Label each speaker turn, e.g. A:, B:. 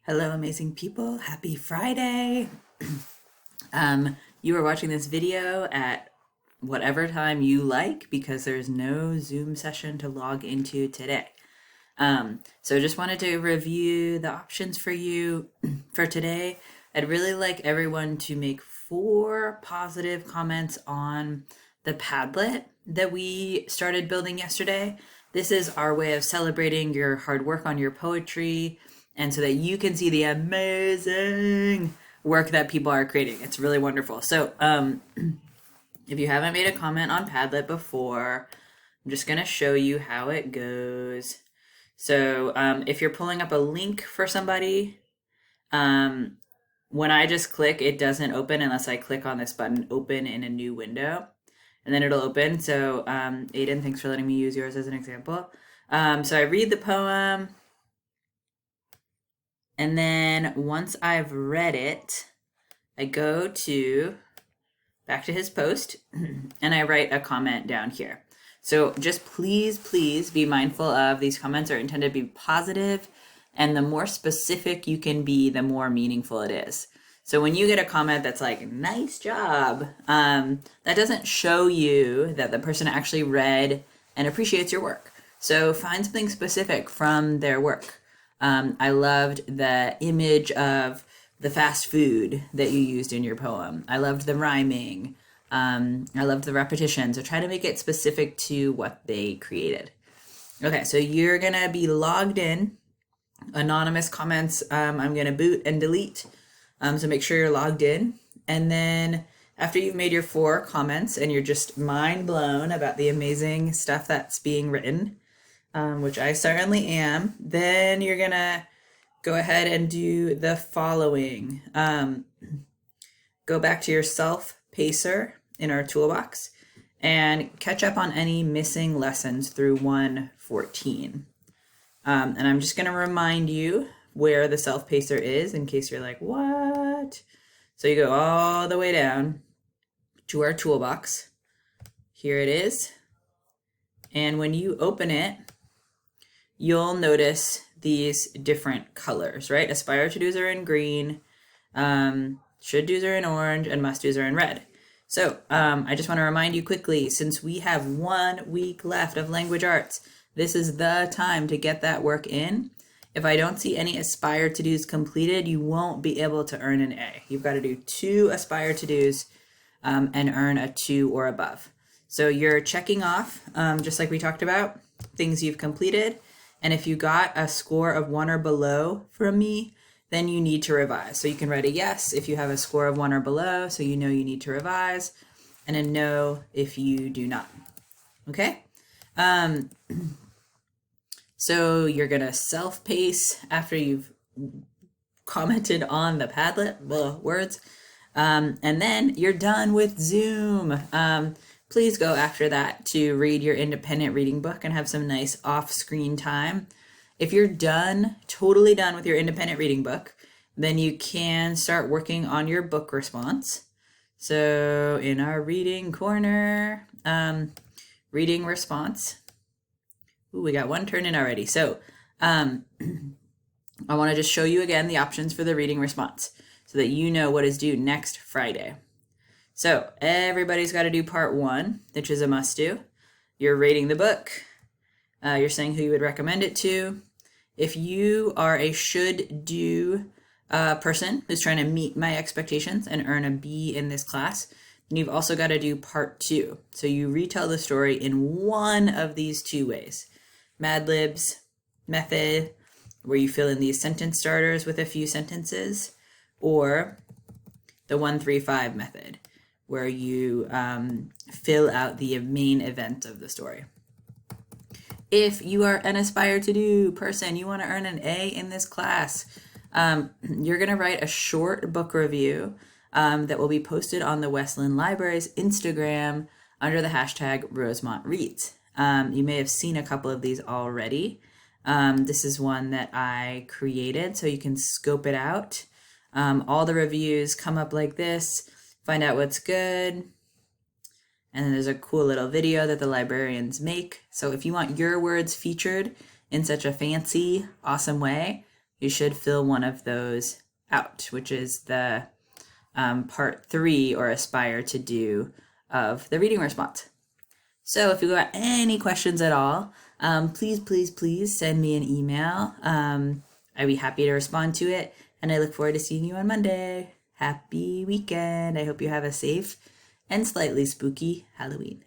A: Hello, amazing people. Happy Friday. You are watching this video at whatever time you like because there's no Zoom session to log into today. So just wanted to review the options for you for today. I'd really like everyone to make 4 positive comments on the Padlet that we started building yesterday. This is our way of celebrating your hard work on your poetry and so that you can see the amazing work that people are creating. It's really wonderful. So if you haven't made a comment on Padlet before, I'm just going to show you how it goes. So if you're pulling up a link for somebody, when I just click, it doesn't open unless I click on this button, open in a new window, and then it'll open. So Aiden, thanks for letting me use yours as an example. So I read the poem, and then once I've read it, I go back to his post and I write a comment down here. So just please be mindful of these comments are intended to be positive, and the more specific you can be, the more meaningful it is. So when you get a comment that's like, nice job, that doesn't show you that the person actually read and appreciates your work. So find something specific from their work. I loved the image of the fast food that you used in your poem. I loved the rhyming. I loved the repetition. So try to make it specific to what they created. Okay, so you're gonna be logged in. Anonymous comments, I'm gonna boot and delete. So make sure you're logged in. And then after you've made your 4 comments and you're just mind blown about the amazing stuff that's being written, which I certainly am, then you're gonna go ahead and do the following. Go back to your self-pacer in our toolbox and catch up on any missing lessons through 114. And I'm just gonna remind you where the self-pacer is in case you're like, what? So you go all the way down to our toolbox. Here it is. And when you open it, you'll notice these different colors, right? Aspire to do's are in green, should do's are in orange, and must do's are in red. So I just want to remind you quickly, since we have 1 week left of language arts, this is the time to get that work in. If I don't see any aspire to do's completed, you won't be able to earn an A. You've got to do 2 aspire to do's and earn a 2 or above. So you're checking off, just like we talked about, things you've completed. And if you got a score of 1 or below from me, then you need to revise. So you can write a yes if you have a score of 1 or below, so you know you need to revise, and a no if you do not. Okay? So you're gonna self-pace after you've commented on the Padlet, words, and then you're done with Zoom. Please go after that to read your independent reading book and have some nice off-screen time. If you're done, totally done with your independent reading book, then you can start working on your book response. So in our reading corner, reading response. Ooh, we got 1 turn in already. So I want to just show you again the options for the reading response so that you know what is due next Friday. So everybody's got to do part 1, which is a must do. You're rating the book. You're saying who you would recommend it to. If you are a should do person who's trying to meet my expectations and earn a B in this class, then you've also got to do part 2. So you retell the story in one of these 2 ways. Mad Libs method, where you fill in these sentence starters with a few sentences, or the 135 method, where you fill out the main event of the story. If you are an aspire to do person, you want to earn an A in this class, you're going to write a short book review that will be posted on the Westland Library's Instagram under the hashtag Rosemont Reads. You may have seen a couple of these already. This is one that I created, so you can scope it out. All the reviews come up like this. Find out what's good. And then there's a cool little video that the librarians make. So if you want your words featured in such a fancy, awesome way, you should fill one of those out, which is the part 3 or aspire to do of the reading response. So if you got any questions at all, please send me an email. I'd be happy to respond to it, and I look forward to seeing you on Monday. Happy weekend. I hope you have a safe and slightly spooky Halloween.